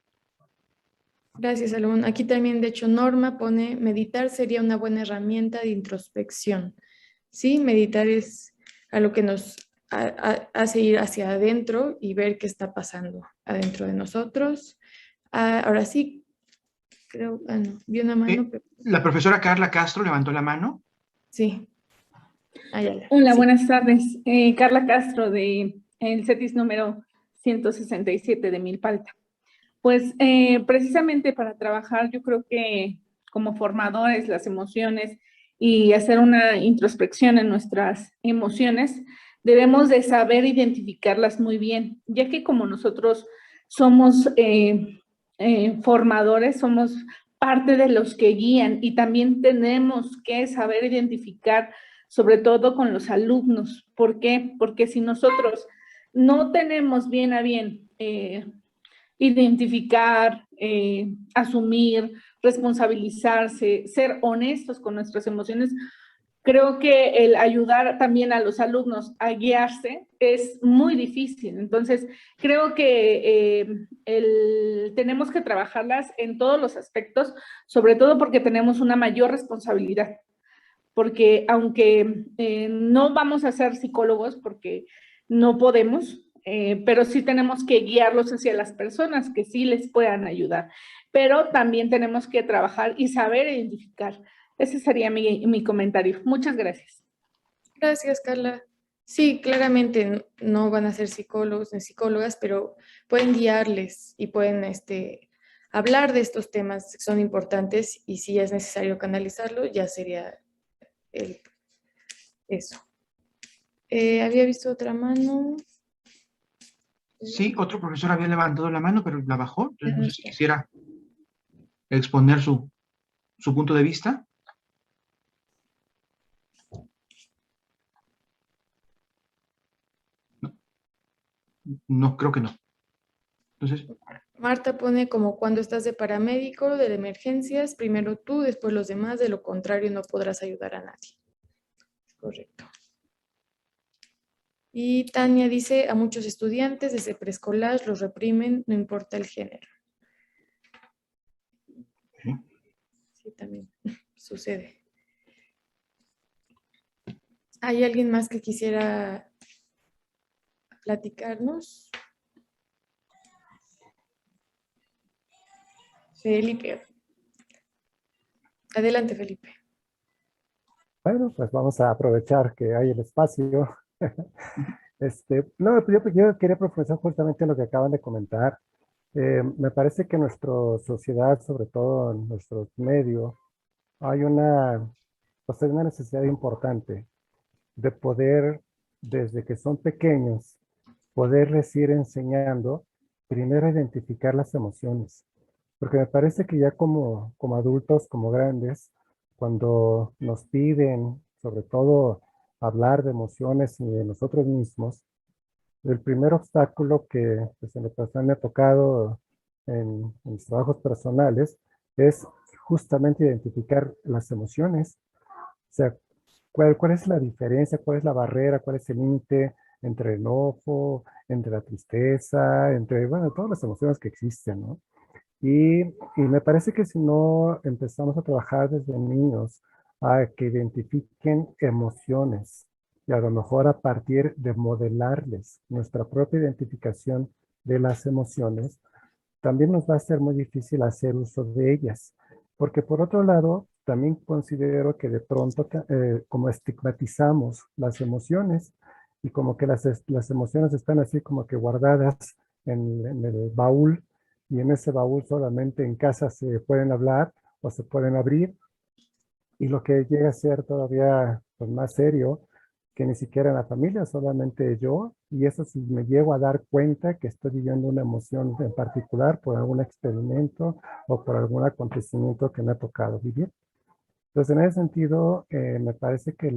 Gracias, Salomón. Aquí también, de hecho, Norma pone, meditar sería una buena herramienta de introspección. Sí, meditar es a lo que nos hace ir hacia adentro y ver qué está pasando adentro de nosotros. Ahora sí, creo, no, vi una mano. Pero... La profesora Carla Castro levantó la mano. Sí. Hola, sí. Buenas tardes. Carla Castro de el CETIS número 167 de Milpalta. Pues precisamente para trabajar, yo creo que como formadores, las emociones y hacer una introspección en nuestras emociones, debemos de saber identificarlas muy bien, ya que como nosotros somos formadores, somos parte de los que guían y también tenemos que saber identificar, sobre todo con los alumnos. ¿Por qué? Porque si nosotros no tenemos bien a bien identificar, asumir, responsabilizarse, ser honestos con nuestras emociones, creo que el ayudar también a los alumnos a guiarse es muy difícil. Entonces, creo que tenemos que trabajarlas en todos los aspectos, sobre todo porque tenemos una mayor responsabilidad. Porque aunque no vamos a ser psicólogos, porque no podemos, pero sí tenemos que guiarlos hacia las personas que sí les puedan ayudar. Pero también tenemos que trabajar y saber identificar. Ese sería mi comentario. Muchas gracias. Gracias, Carla. Sí, claramente no van a ser psicólogos ni psicólogas, pero pueden guiarles y pueden hablar de estos temas que son importantes y si es necesario canalizarlo, ya sería eso. Había visto otra mano. Sí, otro profesor había levantado la mano, pero la bajó. No sé si quisiera exponer su punto de vista. No, creo que no. Entonces, Marta pone como cuando estás de paramédico, de emergencias, primero tú, después los demás, de lo contrario no podrás ayudar a nadie. Correcto. Y Tania dice, a muchos estudiantes desde preescolar los reprimen, no importa el género. Sí, también sucede. ¿Hay alguien más que quisiera platicarnos? Felipe. Adelante, Felipe. Bueno, pues vamos a aprovechar que hay el espacio. No, yo quería profundizar justamente en lo que acaban de comentar. Me parece que en nuestra sociedad, sobre todo en nuestros medios, pues hay una necesidad importante de poder, desde que son pequeños, poderles ir enseñando primero a identificar las emociones. Porque me parece que ya como adultos, como grandes, cuando nos piden, sobre todo, hablar de emociones y de nosotros mismos, el primer obstáculo que pues, en lo personal me ha tocado en mis trabajos personales es justamente identificar las emociones. O sea, ¿cuál es la diferencia? ¿Cuál es la barrera? ¿Cuál es el límite entre el enojo, entre la tristeza, entre, bueno, todas las emociones que existen, ¿no? Y me parece que si no empezamos a trabajar desde niños a que identifiquen emociones y a lo mejor a partir de modelarles nuestra propia identificación de las emociones, también nos va a ser muy difícil hacer uso de ellas. Porque por otro lado, también considero que de pronto como estigmatizamos las emociones y como que las emociones están así como que guardadas en el baúl y en ese baúl solamente en casa se pueden hablar o se pueden abrir y lo que llega a ser todavía pues, más serio que ni siquiera en la familia, solamente yo, y eso si me llego a dar cuenta que estoy viviendo una emoción en particular por algún experimento o por algún acontecimiento que me ha tocado vivir. Entonces, en ese sentido, me parece que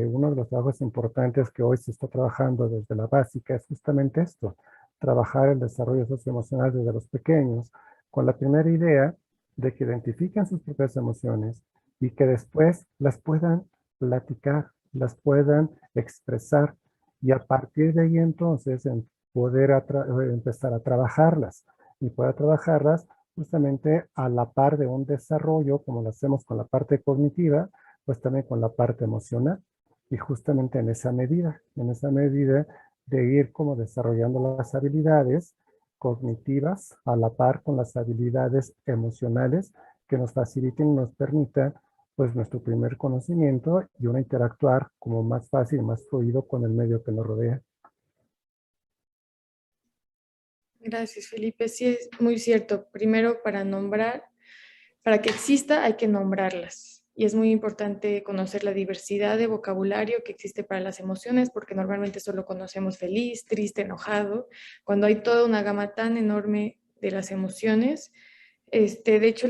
uno de los trabajos importantes que hoy se está trabajando desde la básica es justamente esto, trabajar el desarrollo socioemocional desde los pequeños, con la primera idea de que identifiquen sus propias emociones y que después las puedan platicar, las puedan expresar y a partir de ahí entonces poder empezar a trabajarlas y poder trabajarlas justamente a la par de un desarrollo, como lo hacemos con la parte cognitiva, pues también con la parte emocional. Y justamente en esa medida de ir como desarrollando las habilidades cognitivas a la par con las habilidades emocionales que nos faciliten y nos permitan pues nuestro primer conocimiento y una interactuar como más fácil, más fluido con el medio que nos rodea. Gracias, Felipe. Sí, es muy cierto. Primero, para que exista, hay que nombrarlas. Y es muy importante conocer la diversidad de vocabulario que existe para las emociones, porque normalmente solo conocemos feliz, triste, enojado, cuando hay toda una gama tan enorme de las emociones. De hecho,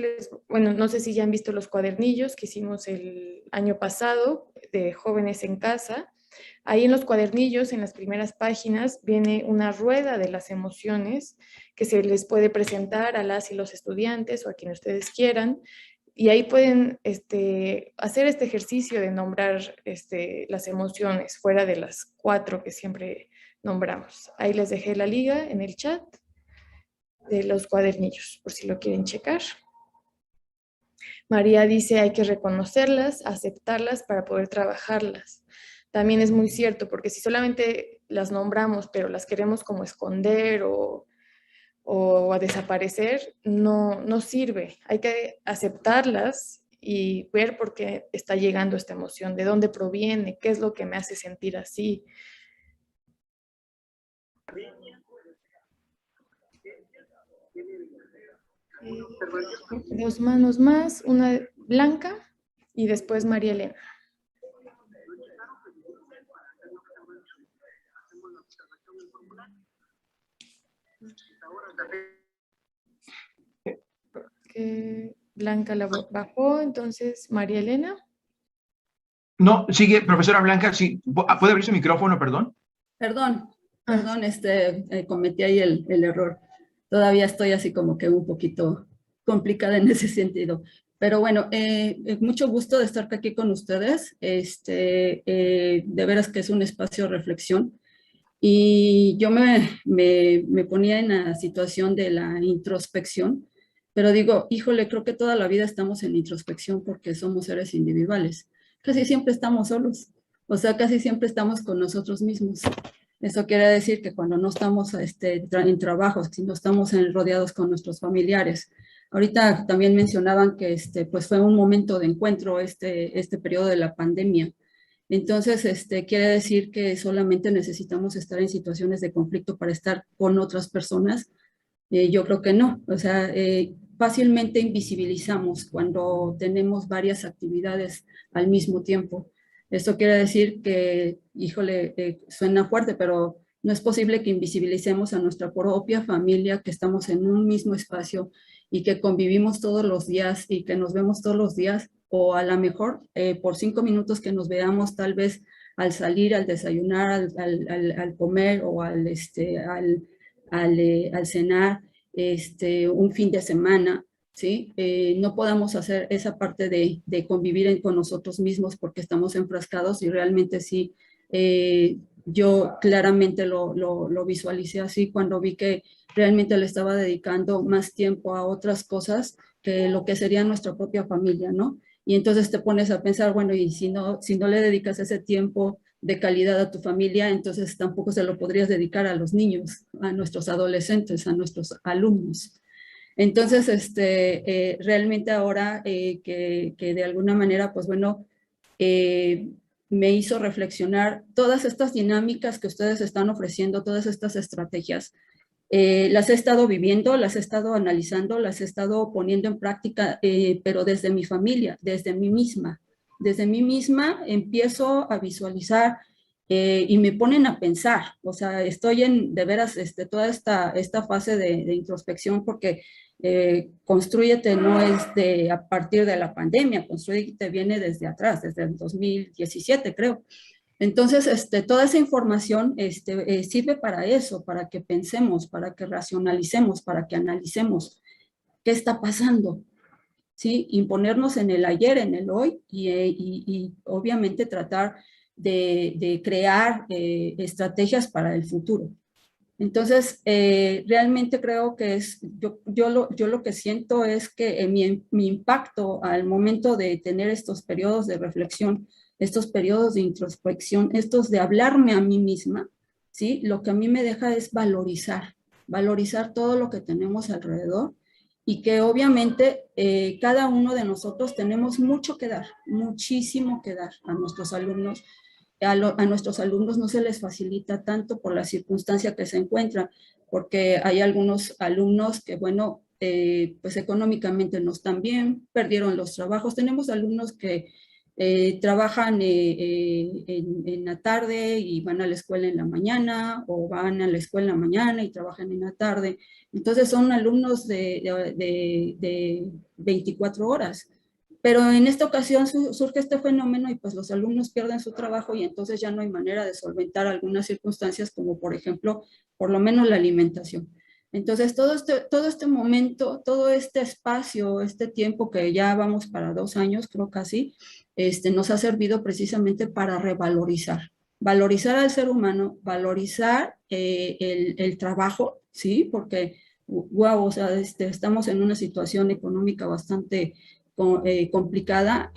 bueno, no sé si ya han visto los cuadernillos que hicimos el año pasado de Jóvenes en Casa. Ahí en los cuadernillos, en las primeras páginas, viene una rueda de las emociones que se les puede presentar a las y los estudiantes o a quien ustedes quieran. Y ahí pueden hacer este ejercicio de nombrar las emociones fuera de las 4 que siempre nombramos. Ahí les dejé la liga en el chat de los cuadernillos, por si lo quieren checar. María dice, hay que reconocerlas, aceptarlas para poder trabajarlas. También es muy cierto, porque si solamente las nombramos, pero las queremos como esconder o a desaparecer, no sirve. Hay que aceptarlas y ver por qué está llegando esta emoción, de dónde proviene, qué es lo que me hace sentir así. Dos manos más, una Blanca y después María Elena. Porque Blanca la bajó, entonces María Elena. No, sigue, profesora Blanca, sí, ¿puede abrir su micrófono, perdón? Perdón, cometí ahí el error. todavía estoy así como que un poquito complicada en ese sentido. Pero bueno, mucho gusto de estar aquí con ustedes. De veras que es un espacio de reflexión. Y yo me ponía en la situación de la introspección, pero digo, híjole, creo que toda la vida estamos en introspección porque somos seres individuales. Casi siempre estamos solos, o sea, casi siempre estamos con nosotros mismos. Eso quiere decir que cuando no estamos en trabajos, si no estamos rodeados con nuestros familiares. Ahorita también mencionaban que pues fue un momento de encuentro este periodo de la pandemia. Entonces, quiere decir que solamente necesitamos estar en situaciones de conflicto para estar con otras personas. Yo creo que no. O sea, fácilmente invisibilizamos cuando tenemos varias actividades al mismo tiempo. Esto quiere decir que, híjole, suena fuerte, pero no es posible que invisibilicemos a nuestra propia familia, que estamos en un mismo espacio y que convivimos todos los días y que nos vemos todos los días, o a lo mejor por 5 minutos que nos veamos tal vez al salir, al desayunar, al comer o al cenar, un fin de semana, ¿sí? No podamos hacer esa parte de convivir con nosotros mismos porque estamos enfrascados y realmente sí, yo claramente lo visualicé así cuando vi que realmente le estaba dedicando más tiempo a otras cosas que lo que sería nuestra propia familia, ¿no? Y entonces te pones a pensar, bueno, y si no le dedicas ese tiempo de calidad a tu familia, entonces tampoco se lo podrías dedicar a los niños, a nuestros adolescentes, a nuestros alumnos. Entonces, realmente ahora que de alguna manera, pues bueno, me hizo reflexionar todas estas dinámicas que ustedes están ofreciendo, todas estas estrategias. Las he estado viviendo, las he estado analizando, las he estado poniendo en práctica, pero desde mi familia, desde mí misma. Desde mí misma empiezo a visualizar y me ponen a pensar. O sea, estoy de veras, toda esta fase de introspección porque Constrúyete no es a partir de la pandemia, Constrúyete viene desde atrás, desde el 2017, creo. Entonces, toda esa información sirve para eso, para que pensemos, para que racionalicemos, para que analicemos qué está pasando, ¿sí? Imponernos en el ayer, en el hoy y obviamente tratar de crear estrategias para el futuro. Entonces, realmente creo que yo lo que siento es que mi impacto al momento de tener estos periodos de reflexión, estos periodos de introspección, estos de hablarme a mí misma, ¿sí? Lo que a mí me deja es valorizar todo lo que tenemos alrededor y que obviamente cada uno de nosotros tenemos mucho que dar, muchísimo que dar a nuestros alumnos. A nuestros alumnos no se les facilita tanto por la circunstancia que se encuentran, porque hay algunos alumnos que, bueno, pues económicamente no están bien, perdieron los trabajos. Tenemos alumnos que trabajan en la tarde y van a la escuela en la mañana, o van a la escuela en la mañana y trabajan en la tarde. Entonces son alumnos de 24 horas. Pero en esta ocasión surge este fenómeno y pues los alumnos pierden su trabajo y entonces ya no hay manera de solventar algunas circunstancias como por ejemplo, por lo menos la alimentación. Entonces todo este momento, todo este espacio, este tiempo que ya vamos para 2 años, creo casi, nos ha servido precisamente para valorizar al ser humano, valorizar el trabajo, ¿sí? Porque, wow, o sea, estamos en una situación económica bastante complicada,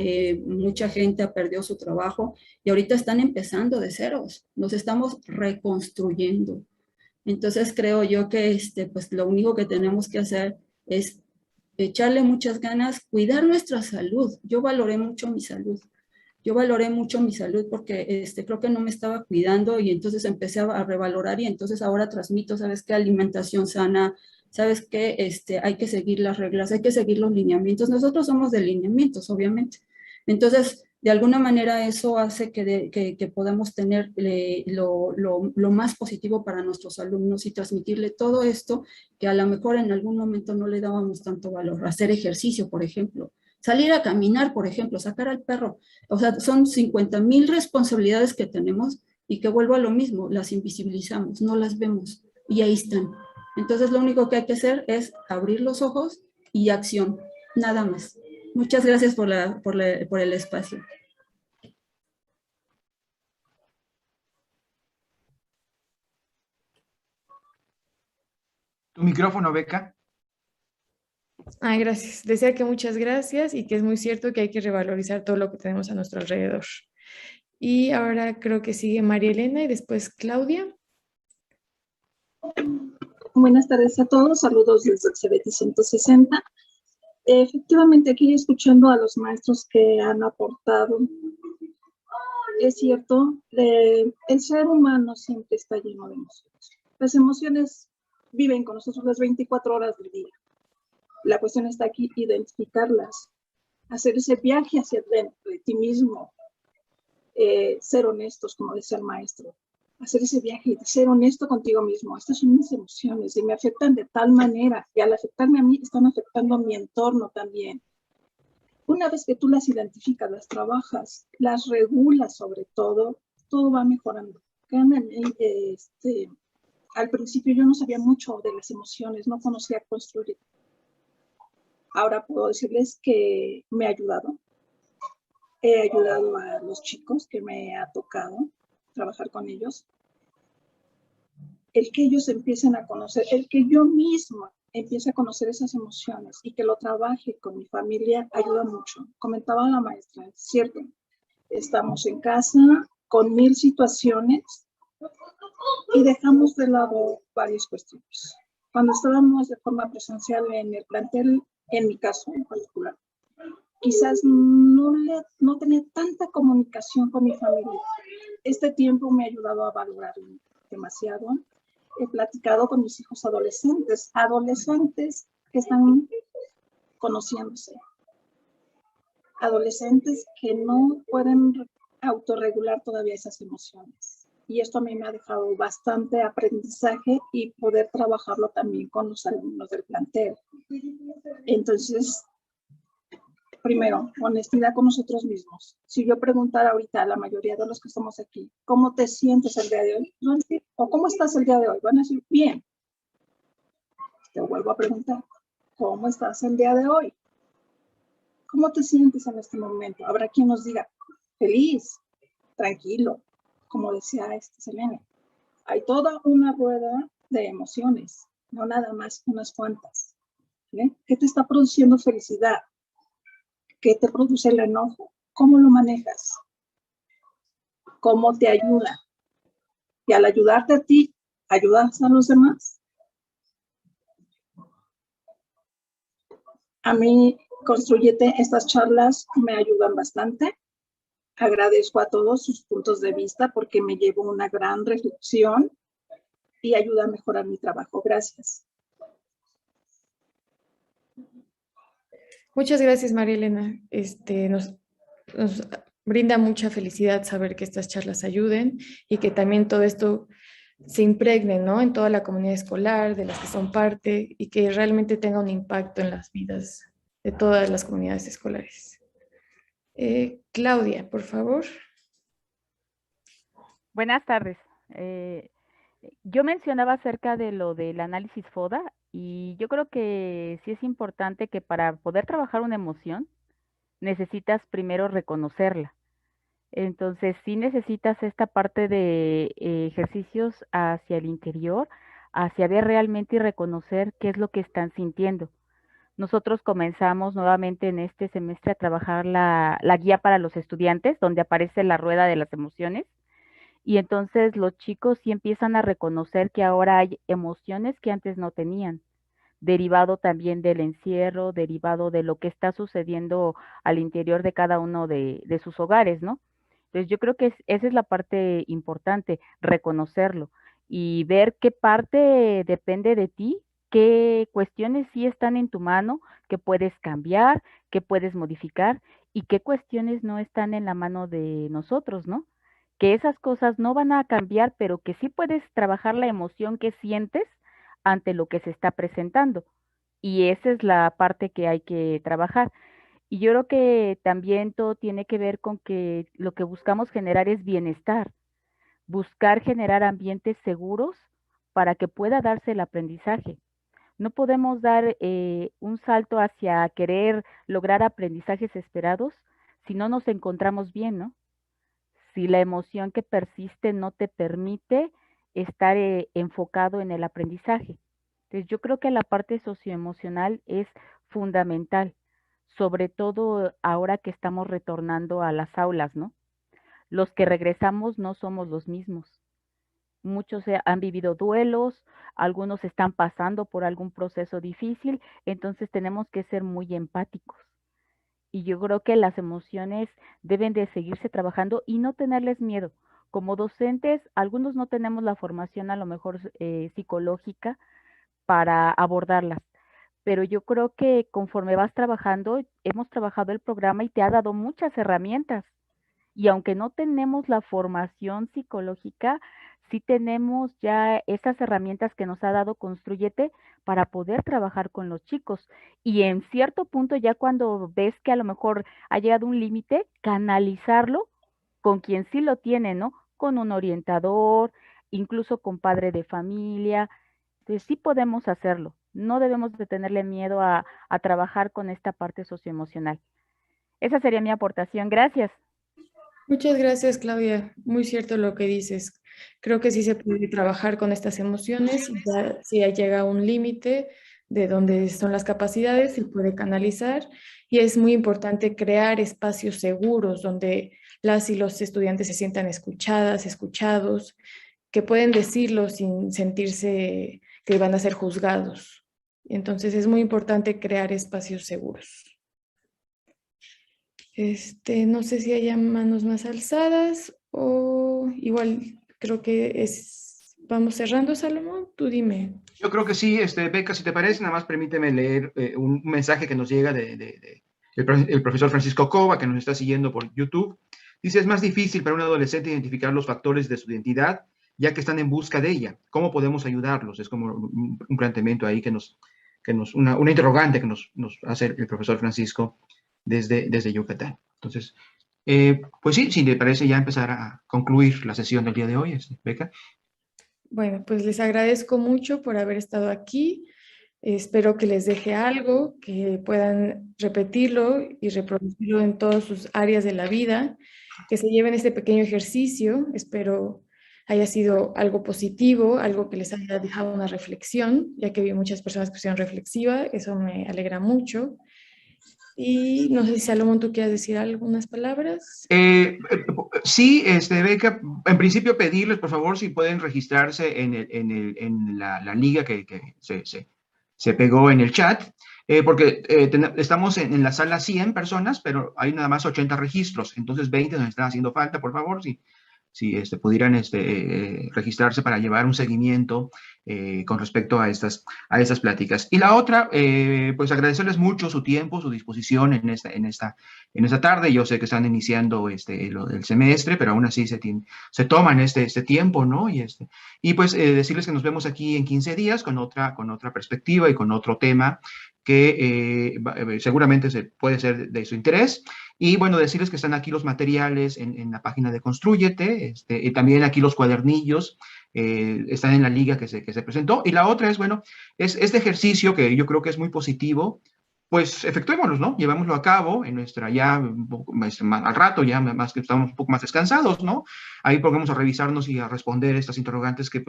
mucha gente ha perdido su trabajo y ahorita están empezando de ceros, nos estamos reconstruyendo. Entonces creo yo que pues lo único que tenemos que hacer es echarle muchas ganas, cuidar nuestra salud. Yo valoré mucho mi salud porque creo que no me estaba cuidando y entonces empecé a revalorar y entonces ahora transmito, ¿sabes qué? Alimentación sana, ¿sabes qué? Hay que seguir las reglas, hay que seguir los lineamientos. Nosotros somos de lineamientos, obviamente. Entonces, de alguna manera eso hace que podamos tener lo más positivo para nuestros alumnos y transmitirle todo esto que a lo mejor en algún momento no le dábamos tanto valor. Hacer ejercicio, por ejemplo. Salir a caminar, por ejemplo, sacar al perro. O sea, son 50,000 responsabilidades que tenemos y que vuelvo a lo mismo, las invisibilizamos, no las vemos y ahí están. Entonces lo único que hay que hacer es abrir los ojos y acción, nada más. Muchas gracias por el espacio. Tu micrófono, Beca. Ay, gracias. Decía que muchas gracias y que es muy cierto que hay que revalorizar todo lo que tenemos a nuestro alrededor. Y ahora creo que sigue María Elena y después Claudia. Buenas tardes a todos, saludos desde el CBT 160. Efectivamente, aquí escuchando a los maestros que han aportado, es cierto, el ser humano siempre está lleno de emociones. Las emociones viven con nosotros las 24 horas del día. La cuestión está aquí, identificarlas, hacer ese viaje hacia dentro de ti mismo, ser honestos, como decía el maestro, hacer ese viaje de ser honesto contigo mismo. Estas son mis emociones y me afectan de tal manera que al afectarme a mí, están afectando a mi entorno también. Una vez que tú las identificas, las trabajas, las regulas sobre todo va mejorando. Créanme, al principio yo no sabía mucho de las emociones, no conocía construir. Ahora puedo decirles que me ha ayudado. He ayudado a los chicos que me ha tocado trabajar con ellos. El que ellos empiecen a conocer, el que yo misma empiece a conocer esas emociones y que lo trabaje con mi familia ayuda mucho. Comentaba la maestra, es cierto, estamos en casa con 1000 situaciones y dejamos de lado varias cuestiones. Cuando estábamos de forma presencial en el plantel, en mi caso en particular, quizás no tenía tanta comunicación con mi familia. Este tiempo me ha ayudado a valorar demasiado. He platicado con mis hijos adolescentes que están conociéndose, adolescentes que no pueden autorregular todavía esas emociones. Y esto a mí me ha dejado bastante aprendizaje y poder trabajarlo también con los alumnos del plantel. Entonces, primero, honestidad con nosotros mismos. Si yo preguntara ahorita a la mayoría de los que estamos aquí, ¿cómo te sientes el día de hoy? Van a decir, ¿o cómo estás el día de hoy? Van a decir, bien. Te vuelvo a preguntar, ¿cómo estás el día de hoy? ¿Cómo te sientes en este momento? Habrá quien nos diga, feliz, tranquilo, como decía Selene. Hay toda una rueda de emociones, no nada más unas cuantas. ¿Vale? ¿Qué te está produciendo felicidad? ¿Qué te produce el enojo? ¿Cómo lo manejas? ¿Cómo te ayuda? Y al ayudarte a ti, ¿ayudas a los demás? A mí, Construyete, estas charlas me ayudan bastante. Agradezco a todos sus puntos de vista porque me llevo una gran reflexión y ayuda a mejorar mi trabajo. Gracias. Muchas gracias, María Elena. Nos brinda mucha felicidad saber que estas charlas ayuden y que también todo esto se impregne, ¿no?, en toda la comunidad escolar, de las que son parte, y que realmente tenga un impacto en las vidas de todas las comunidades escolares. Claudia, por favor. Buenas tardes. Yo mencionaba acerca de lo del análisis FODA y yo creo que sí es importante que para poder trabajar una emoción necesitas primero reconocerla. Entonces sí necesitas esta parte de ejercicios hacia el interior, hacia ver realmente y reconocer qué es lo que están sintiendo. Nosotros comenzamos nuevamente en este semestre a trabajar la guía para los estudiantes, donde aparece la rueda de las emociones. Y entonces los chicos sí empiezan a reconocer que ahora hay emociones que antes no tenían, derivado también del encierro, derivado de lo que está sucediendo al interior de cada uno de sus hogares, ¿no? Entonces yo creo que esa es la parte importante, reconocerlo y ver qué parte depende de ti, qué cuestiones sí están en tu mano, que puedes cambiar, que puedes modificar y qué cuestiones no están en la mano de nosotros, ¿no? Que esas cosas no van a cambiar, pero que sí puedes trabajar la emoción que sientes ante lo que se está presentando. Y esa es la parte que hay que trabajar. Y yo creo que también todo tiene que ver con que lo que buscamos generar es bienestar, buscar generar ambientes seguros para que pueda darse el aprendizaje. No podemos dar un salto hacia querer lograr aprendizajes esperados si no nos encontramos bien, ¿no? Si la emoción que persiste no te permite estar enfocado en el aprendizaje. Entonces, yo creo que la parte socioemocional es fundamental, sobre todo ahora que estamos retornando a las aulas, ¿no? Los que regresamos no somos los mismos. Muchos han vivido duelos, algunos están pasando por algún proceso difícil, entonces tenemos que ser muy empáticos. Y yo creo que las emociones deben de seguirse trabajando y no tenerles miedo. Como docentes, algunos no tenemos la formación a lo mejor psicológica para abordarlas, pero yo creo que conforme vas trabajando, hemos trabajado el programa y te ha dado muchas herramientas. Y aunque no tenemos la formación psicológica, sí tenemos ya esas herramientas que nos ha dado Constrúyete para poder trabajar con los chicos. Y en cierto punto, ya cuando ves que a lo mejor ha llegado un límite, canalizarlo con quien sí lo tiene, ¿no? Con un orientador, incluso con padre de familia. Entonces sí podemos hacerlo. No debemos de tenerle miedo a trabajar con esta parte socioemocional. Esa sería mi aportación. Gracias. Muchas gracias, Claudia. Muy cierto lo que dices. Creo que sí se puede trabajar con estas emociones. Ya, si ya llega a un límite de donde son las capacidades, se puede canalizar. Y es muy importante crear espacios seguros donde las y los estudiantes se sientan escuchadas, escuchados, que pueden decirlo sin sentirse que van a ser juzgados. Entonces es muy importante crear espacios seguros. No sé si haya manos más alzadas o igual creo que vamos cerrando, Salomón, tú dime. Yo creo que sí, Beca, si te parece, nada más permíteme leer un mensaje que nos llega el profesor Francisco Cova, que nos está siguiendo por YouTube. Dice, es más difícil para un adolescente identificar los factores de su identidad, ya que están en busca de ella. ¿Cómo podemos ayudarlos? Es como un planteamiento ahí una interrogante que nos hace el profesor Francisco desde Yucatán. Entonces, pues sí, si le parece ya empezar a concluir la sesión del día de hoy, Beca. Bueno, pues les agradezco mucho por haber estado aquí. Espero que les deje algo, que puedan repetirlo y reproducirlo en todas sus áreas de la vida, que se lleven este pequeño ejercicio. Espero haya sido algo positivo, algo que les haya dejado una reflexión, ya que vi muchas personas que sean reflexivas, eso me alegra mucho. Y no sé si Salomón, ¿tú quieres decir algunas palabras? Sí, Beca, en principio pedirles, por favor, si pueden registrarse en la liga que se pegó en el chat, porque estamos en la sala 100 personas, pero hay nada más 80 registros, entonces 20 nos están haciendo falta, por favor, si pudieran registrarse para llevar un seguimiento con respecto a estas pláticas. Y la otra, pues agradecerles mucho su tiempo, su disposición en esta tarde. Yo sé que están iniciando el semestre, pero aún así se toman este tiempo, ¿no? Y pues decirles que nos vemos aquí en 15 días con otra perspectiva y con otro tema que seguramente puede ser de su interés. Y bueno, decirles que están aquí los materiales en la página de Constrúyete, y también aquí los cuadernillos están en la liga que se presentó. Y la otra es, bueno, es este ejercicio que yo creo que es muy positivo, pues efectuémoslo, ¿no? Llevámoslo a cabo en nuestra ya, al rato ya más que estamos un poco más descansados, ¿no? Ahí podemos a revisarnos y a responder estas interrogantes que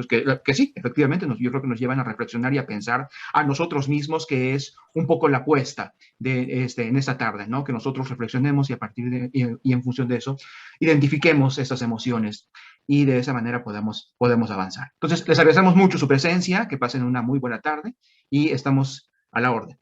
sí, efectivamente, yo creo que nos llevan a reflexionar y a pensar a nosotros mismos, que es un poco la apuesta en esta tarde, ¿no? Que nosotros reflexionemos y a partir y en función de eso, identifiquemos estas emociones y de esa manera podemos avanzar. Entonces, les agradecemos mucho su presencia, que pasen una muy buena tarde y estamos a la orden.